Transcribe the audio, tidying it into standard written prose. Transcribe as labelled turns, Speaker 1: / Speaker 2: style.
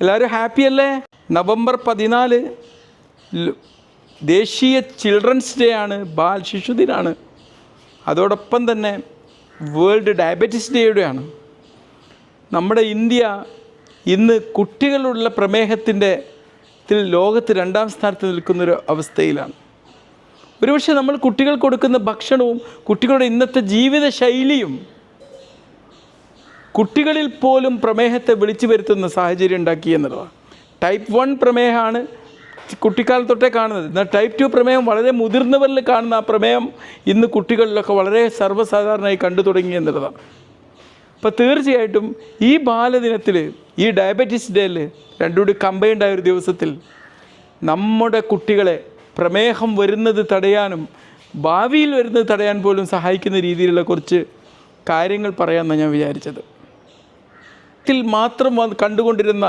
Speaker 1: എല്ലാവരും ഹാപ്പി അല്ലേ? നവംബർ 14 ദേശീയ ചിൽഡ്രൻസ് ഡേ ആണ്, ബാൽ ശിശുദിനാണ്. അതോടൊപ്പം തന്നെ വേൾഡ് ഡയബറ്റിസ് ഡേയുടെയാണ്. നമ്മുടെ ഇന്ത്യ ഇന്ന് കുട്ടികളുള്ള പ്രമേഹത്തിൻ്റെ ലോകത്ത് 2ാം സ്ഥാനത്ത് നിൽക്കുന്നൊരു അവസ്ഥയിലാണ്. ഒരുപക്ഷെ നമ്മൾ കുട്ടികൾക്ക് കൊടുക്കുന്ന ഭക്ഷണവും കുട്ടികളുടെ ഇന്നത്തെ ജീവിത ശൈലിയും കുട്ടികളിൽ പോലും പ്രമേഹത്തെ വിളിച്ചു വരുത്തുന്ന സാഹചര്യം ഉണ്ടാക്കി എന്നുള്ളതാണ്. ടൈപ്പ് 1 പ്രമേഹമാണ് കുട്ടിക്കാലം തൊട്ടേ കാണുന്നത്. എന്നാൽ ടൈപ്പ് 2 പ്രമേഹം വളരെ മുതിർന്നവരിൽ കാണുന്ന ആ പ്രമേഹം ഇന്ന് കുട്ടികളിലൊക്കെ വളരെ സർവ്വസാധാരണമായി കണ്ടു തുടങ്ങി എന്നുള്ളതാണ്. അപ്പോൾ തീർച്ചയായിട്ടും ഈ ബാലദിനത്തിൽ, ഈ ഡയബറ്റീസ് ഡേയിൽ, രണ്ടും കൂടി കമ്പൈൻഡായ ഒരു ദിവസത്തിൽ നമ്മുടെ കുട്ടികളെ പ്രമേഹം വരുന്നത് തടയാനും ഭാവിയിൽ വരുന്നത് തടയാൻ പോലും സഹായിക്കുന്ന രീതിയിലുള്ള കുറച്ച് കാര്യങ്ങൾ പറയാമെന്നാണ് ഞാൻ വിചാരിച്ചത്. മാത്രം കണ്ടുകൊണ്ടിരുന്ന